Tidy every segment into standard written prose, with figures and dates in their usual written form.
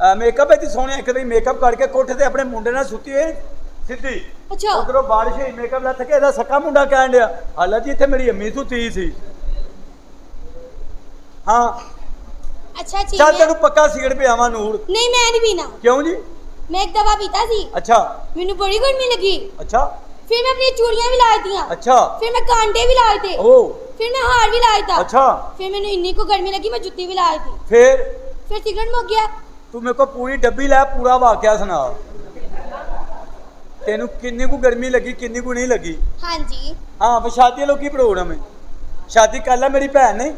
Makeup है सोने एक बार मेकअप करके कोठे ते अपने मुंडे नाल सुती है सीधी। अच्छा उधरों बारिश हुई मेकअप लथ के सका मुंडा कह दिया हाल जी इतने मेरी अम्मी सुती सी। हाँ अच्छा चल तेन पक्का सिगरेट पियावा नूर। नहीं मैं नहीं पीना। क्यों जी? मैं एक दवा पीता सी। अच्छा मैनू बड़ी गर्मी लगी। अच्छा फिर मैं अपनी चूड़ियां भी लाई दियां। अच्छा फिर मैं कांटे भी लाए थे। ओ फिर मैं हार भी लाया था। अच्छा फिर मैंने इन्नी को गर्मी लगी मैं जुत्ती भी लाई थी। फिर सिगरेट मुक गया। तू मेरे को पूरी डब्बी ला पूरा वाकया सुना तेनू किन्नी को गर्मी लगी किन्नी को नहीं लगी। हाँ जी हाँ शादी लोग की प्रोग्राम है शादी कर ला मेरी भैन ने।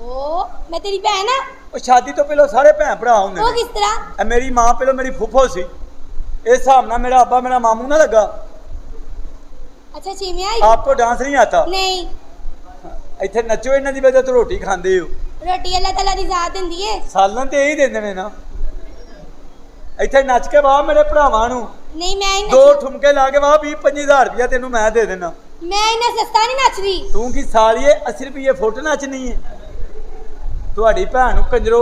ओ मैं तेरी बहन है। शादी तो पहले सारे भैन भरा होंगे। वो किस तरह? मेरी मां पहले मेरी फुफो सी इस हिसाब नाल मेरा अब्बा मेरा मामू ना लगा। अच्छा चीमिया आपको डांस नहीं आता? नहीं इत्थे नचो इन्हां दी वजह तो रोटी खांदे हो। रोटी अल्लाह ताला दी जात दिंदी है। सालन ते यही देंदे ने ना। इत्थे नच के वाह मेरे भरावां नू नहीं मैं ही दो ठुमके ला के वाह 20-25 रुपया तेनू मैं दे देना। मैं इन्ना सस्ता नहीं नचदी। तू की सालिए 80 रुपये फुट नचनी है तुहाडी भैन नू कंजरो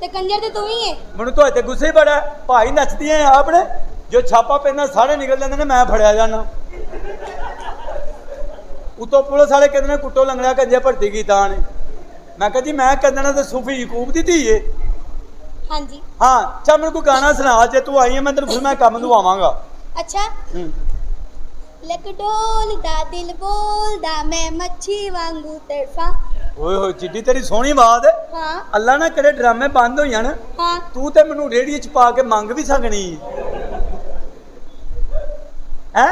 ते कंजर ते तू ही है। मैनू तुहाडे ते गुस्से बड़ा भाई नचदी है आपने जो छापा पैना सारे निकल जाते ने मैं फड़िया जाना। उतो पुलिस वाले कहते कुट्टो लंगड़ा कंजे भर्ती कीता ने। मैं कहा जी मैं कंजना तो सूफी यकूब दी धी है। हाँ जी हाँ चल मेरे को गाना सुना जे तू आई है मैं तेन फिर मैं कम तू आवांगा। अच्छा लक डोलदा दिल बोलदा मैं मच्छी वांगू तड़फा। ओए होए चिट्टी तेरी सोहनी बात है। हाँ अल्लाह ना करे ड्रामे बंद हो जान। हाँ तू ते मैनू रेहड़ी च पा के मंग भी सकनी है।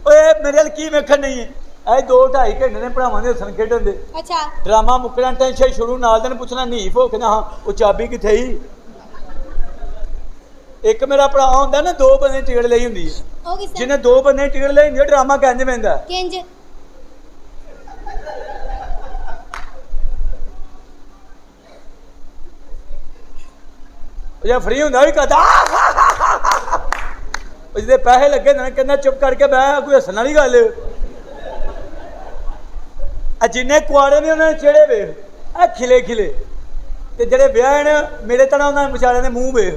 ओए मेरे अल की वेखण नहीं है ऐ 2-2.5 घंटे ने भरावां दे हसन खेडन दे। अच्छा ड्रामा मुकना टेंशन शुरू नाल दिन पुछना नीफ हो के ना हाँ वो चाबी किथे ही। एक मेरा भरा हुंदा ना 2 बंदे टिकट लई हुंदी है। ओ किस तरह? जिन्हें 2 बंदे टिकट लई हुंदी है ड्रामा कहंदे पैंदा किंज जे फ्री हुंदा भी कहदा जिहदे पैसे लगे ना कहंदा चुप करके बह कोई हसन वाली गल आ जिन्ने कुआड़े ने उन्होंने चेहरे वेख आ खिले खिले ते जेहड़े ब्याह ने मेरे तरह उन्होंने बेचारे ने मूँह वेख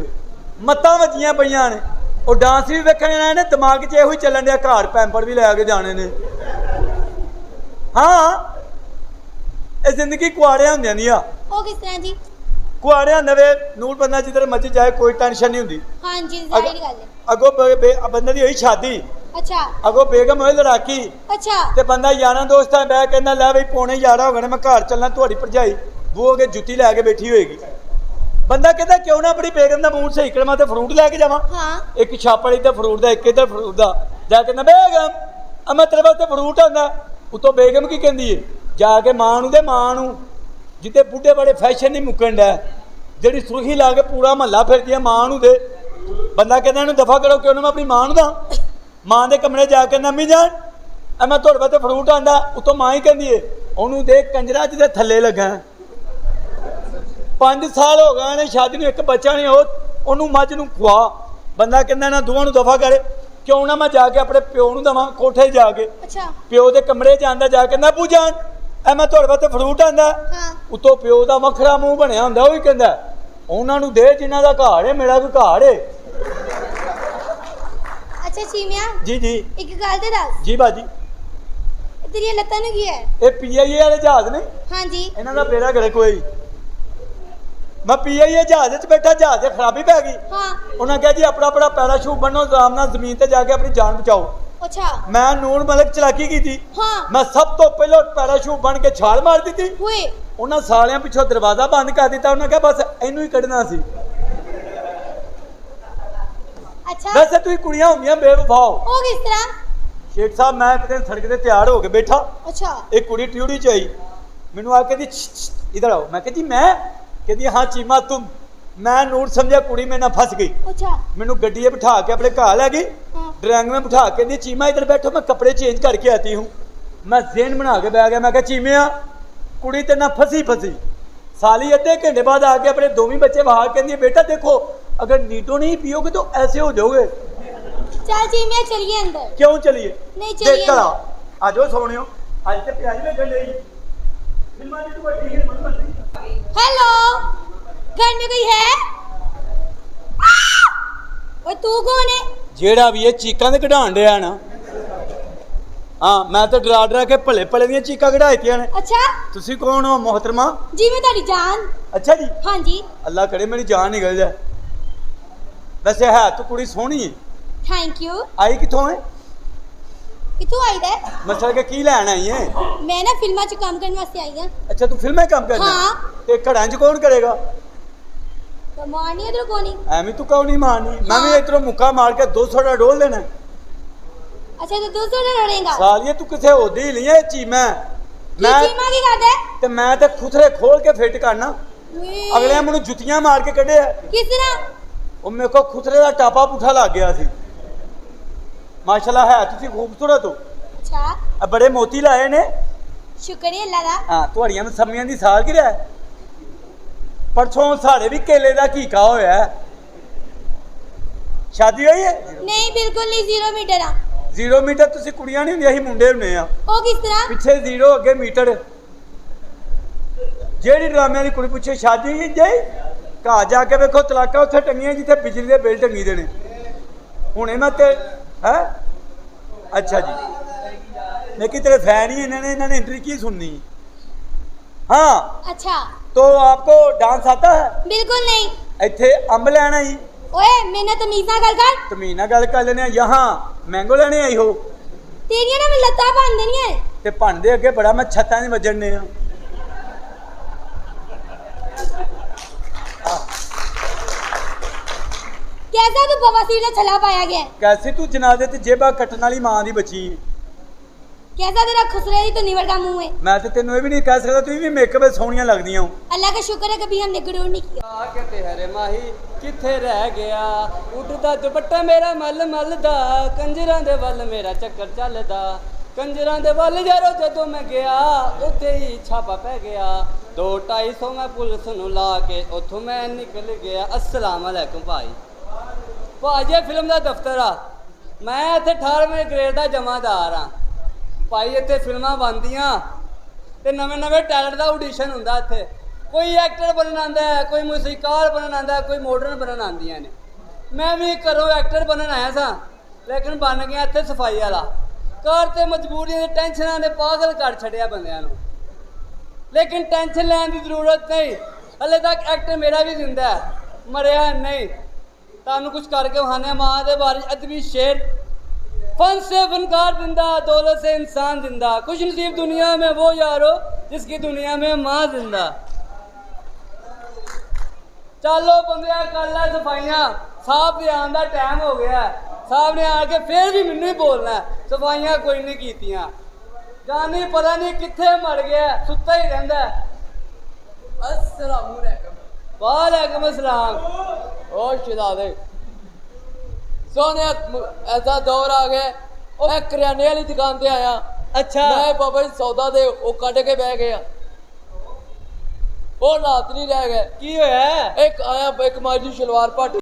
मत्तां वजियां पईयां ने और डांस भी वेखण ने दिमाग च इहो ही चलन दिया घर पैंपर भी लैके जाने ने। हाँ ये जिंदगी कुआड़ियां हुंदियां नहीं आ। ओ किस तरह जी? कुआड़ियां नवे नूर बंदा जिधर मर्जी जाए कोई टेंशन नहीं हुंदी। हाँ जी जाहिर गल है। अगो बंदे दी होई शादी अच्छा अगो बेगम होई लड़ाकी अच्छा ते बंदा यारां दोस्तां बैठ कहंदा लै बई पौने 11 हो गए मैं घर चलना तुहाडी भरजाई बूह अगे जुत्ती लैके बैठी होएगी। बंदा कहता क्यों ना अपनी बेगम दा मूड सही कर मैं ते फ्रूट लैके जावां। हाँ एक छापड़ इधर फ्रूट दा एक इधर फ्रूट दा जा कहंदा बेगम मैं तेरे वास्ते फ्रूट आंदा उतो बेगम की कहंदी है जाके मां नूं दे मां नूं जिते बुढ़े बड़े फैशन नहीं मुक्कण डै जिहड़ी सुर्खी ला के पूरा महल्ला फिरदी है मां नूं दे। बंदा कहंदा इहनूं दफा करो क्यों ना मैं अपनी मां नूं दा मां दे कमरे जाके अम्मी जान मैं तुहाडे वास्ते फ्रूट आंदा उतो मां ही कहंदी है ओनू दे कंजरा जिहदे थल्ले लगा 5 साल हो गए ने शादी नूं एक बच्चा नहीं हो ओनू मझ नूं खुआ। बंदा कहंदा ना दोवां नूं दफा करे क्यों ना मैं जाके अपने प्यो नूं दवां कोठे जाके अच्छा प्यो दे कमरे च आंदा जाके कहंदा अबू जान मैं तुहाडे वास्ते फ्रूट आंदा हाँ उतो प्यो दा वखरा मूंह बनिया हुंदा ओही कहंदा उन्हां नूं दे जिन्हां दा घर है मेरा कोई घर है। अच्छा चीमिया जी जी एक गल ते दस जी बाजी तेरी लत्तां नूं की है? ये PIA वाले जहाज ने हाँ जी इन्हां दा बेड़ा गरे कोई मैं PIA जहाज च बैठा जहाज खराबी पै गई। हाँ उन्हें कहा जी अपना अपना पैराशूट बनो आराम नाल जमीन ते जाके अपनी जान बचाओ। अच्छा मैं नूर मलिक चलाकी की थी हाँ मैं सब तो पहले पैराशूट बन के छाल मार दी थी हुए उन्हें सालियां पिछों दरवाजा बंद कर दिता उन्हें कहा बस इनू ही कढ़ना सी। अच्छा वैसे तुम कुड़ियां होंदियां बेवफा हो। ओ किस तरह? शेख साहब मैं एक दिन सड़क ते तैयार हो के बैठा अच्छा एक कुड़ी ट्यूड़ी च आई मैनू आ कहती इधर आओ मैं कहती मैं कहती हाँ चीमा तुम मैं नूर समझा कुड़ी मेरे नाल फस गई। अच्छा मैनू गड्डी बिठा के अपने घर लै गई हाँ ड्राइंग में बिठा के दी चीमा इधर बैठो मैं कपड़े चेंज करके आती हूँ। मैं जेन बना के बह गया मैं कहा चीमिया कुड़ी तेरे नाल फसी फसी साली अद्धे घंटे बाद आके अपने दोवें बच्चे बाहर कहती बेटा देखो अगर नीटो नहीं पियोगे तो ऐसे हो जाओगे। चल चीमिया चलिए अंदर। क्यों चलिए? नहीं चलिए देख आ जाओ सोनियो आज ते प्याज में गंढे फिल्मां दी तू बड़ी फिल्म बन रही। हेलो घर में कोई है? ਓਏ ਤੂੰ ਕੌਣ ਹੈ? ਜਿਹੜਾ ਵੀ ਇਹ ਚੀਕਾਂ ਦੇ ਕਢਾਣ ਡਿਆ ਨਾ, ਹਾਂ ਮੈਂ ਤਾਂ ਡਰਾ ਕੇ ਭਲੇ ਭਲੇ ਦੀਆਂ ਚੀਕਾਂ ਕਢਾਈਆਂ ਨੇ। ਅੱਛਾ ਤੁਸੀਂ ਕੌਣ ਹੋ ਮੁਹਤਰਮਾ? ਜੀ ਮੈਂ ਤੁਹਾਡੀ ਜਾਨ। ਅੱਛਾ ਜੀ, हाँ जी। ਅੱਲਾ ਕਰੇ ਮੇਰੀ ਜਾਨ ਨਿਕਲ ਜਾਏ। ਵੈਸੇ ਹੈ ਤੂੰ ਕੁੜੀ ਸੋਹਣੀ ਹੈ। Thank you. ਆਈ ਕਿੱਥੋਂ ਹੈ? कितों आई दे? ਮਤਲਬ ਕਿ ਕੀ ਲੈਣ ਆਈ ਹੈ? मैं ना फिल्मा च काम करने वास्ते आई हां। ਅੱਛਾ ਤੂੰ ਫਿਲਮਾਂ 'ਚ ਕੰਮ ਕਰਨਾ? हाँ। ਤੇ ਘੜਾਂ 'ਚ ਕੌਣ ਕਰੇਗਾ? तो मारनी इधर कोनी। ਐਵੇਂ ਤੂੰ ਕੌਣ ਨਹੀਂ ਮਾਰਨੀ, ਮੈਂ ਵੀ ਹਾਂ। ਇਧਰੋਂ ਮੁੱਕਾ ਮਾਰ ਕੇ 200 ਦਾ ਡੋਲ ਦੇਣਾ। अच्छा तो 200 ਦਾ ਲੜੇਗਾ? ਸਾਲੀਏ ਤੂੰ ਕਿਸੇ ਹੋਦੀ ਹੀ ਨਹੀਂ ਹੈ ਚੀਮਾ। ਕੀ ਚੀਮਾ ਕੀ ਕਰਦਾ? ਤੇ ਮੈਂ ਤੇ ਖੁਥਰੇ ਖੋਲ ਕੇ ਫਿੱਟ ਕਰਨਾ। ਅਗਲੇ ਮੈਨੂੰ ਜੁੱਤੀਆਂ ਮਾਰ ਕੇ ਕੱਢਿਆ। ਕਿਸ ਤਰ੍ਹਾਂ? ਉਹ ਮੇਰੇ ਕੋ ਖੁਥਰੇ ਦਾ ਟਾਪਾ ਪੁੱਠਾ ਲੱਗ ਗਿਆ ਸੀ। ਮਾਸ਼ਾਅੱਲਾ ਹੈ ਤੁਸੀਂ ਖੂਬਸੂਰਤ ਹੋ। अच्छा ਆ ਬੜੇ ਮੋਤੀ ਲਾਏ ਨੇ। शुक्र है अल्लाह दा। ਹਾਂ ਤੁਹਾਡੀਆਂ ਮਸਮੀਆਂ ਦੀ ਸਾਲ ਕੀ ਹੈ? ਪਰਸੋਂ ਸਾਡੇ ਵੀ ਕੇਲੇ ਦਾ ਕੀਕਾ ਹੋਇਆ। ਸ਼ਾਦੀ ਹੋਈ ਹੈ? नहीं बिल्कुल नहीं, 0 मीटर आ। 0 ਮੀਟਰ ਤੁਸੀਂ ਕੁੜੀਆਂ ਨਹੀਂ ਹੁੰਦੀਆਂ, ਅਸੀਂ ਮੁੰਡੇ ਹੁੰਦੇ ਆ। ओ किस तरह? ਪਿੱਛੇ 0 ਅੱਗੇ ਮੀਟਰ। ਜਿਹੜੀ ਡਰਾਮਿਆਂ ਦੀ ਕੁੜੀ ਪੁੱਛੇ ਸ਼ਾਦੀ ਹੋਈ ਜੇ ਘਰ ਜਾ ਕੇ ਵੇਖੋ ਤਲਾਕਾ ਉੱਥੇ ਟੰਗੀਆਂ ਜਿੱਥੇ ਬਿਜਲੀ ਦੇ ਬਿੱਲ ਟੰਗੀ ਦੇਣੇ। ਹੁਣੇ ਮੈਂ ਤੇ ਹੈ अच्छा जी, लेकिन तेरे फैन ही इन्होंने एंट्री की सुननी। हाँ अच्छा तो आपको डांस आता है? बिल्कुल नहीं। इत्थे अंब लेना ही। ओए मैंने तमीज ना कर तमीज ना गल कर लेने। यहाँ मैंगो लेने आई हो। तेरियां ना मैं लत्तां भन देनियां है। ते भन दे अगे बड़ा मैं छत्तां च वजन ने। कैसा तू बवासीर दा छला पाया गया? कैसे तू जनाजे ते जेबा कट्टन वाली मां दी बची। कैसा तेरा खुसरे दी तो निवड़ का मुंह है? मैं तो तेनू ये भी नहीं कह सकता, तू भी मेकअप में सोहणियां लगदियां हो। अल्लाह का शुक्र है कभी हमने गुरूर नहीं किया। किते हरे माही किथे रह गया, उड़दा दुपट्टा मेरा मल मल दा, कंजरां दे वल मेरा चक्कर चलदा, कंजरां दे वल यारो जदों मैं गया उत्थे ही छापा पै गया, 2-250 मैं पुलिस नूं ला के उत्थों मैं निकल गया। अस्सलाम वालेकुम भाई। भाजी फिल्म का दफ्तर आ, मैं इत्थे 18वें ग्रेड का जमादार हाँ भाई। इत्थे फिल्मां बनदियां ते नवें नवें टैलेंट का ऑडिशन हुंदा। इत्थे कोई एक्टर बनन आंदा है, कोई मूसीकार बनन आंदा है, कोई मॉडर्न बनन आंदियां ने। मैं भी घरों एक्टर बनन आया सा, लेकिन बन गया इत्थे सफाई वाला। घर ते मजबूरियां ते टेंशनां ने पागल कर छड़िया बंदियां नूं। लेकिन टेंशन लैण दी जरूरत नहीं, हले तक एक्टर मेरा भी जिंदा है, मरिया नहीं। तानू कुछ करके वहाने माँ दे बारे अदबी शेर। फन से फनकार जिंदा, दौलत से इंसान जिंदा, खुश नसीब दुनिया में वो यारो जिसकी दुनिया में माँ जिंदा। चलो बंदिया कर लै सफाइयां, साहब दे आने का टाइम हो गया। साहब ने आके फिर भी मैनू ही बोलना है, सफाइयां कोई नहीं कीतियां। जानी पता नहीं कित्थे मर गया, सुत्ता ही रहिंदा। अस्सलाम वालेकुम अस्सलाम। ओ शहजादे सोने ऐसा दौर आ गया, मैं करियाने वाली दुकान ते आया। अच्छा मैं बाबा जी सौदा दे वो कट के बह गया, वो रात नहीं रह गए। की होया? एक आया एक माजी शलवार पाटी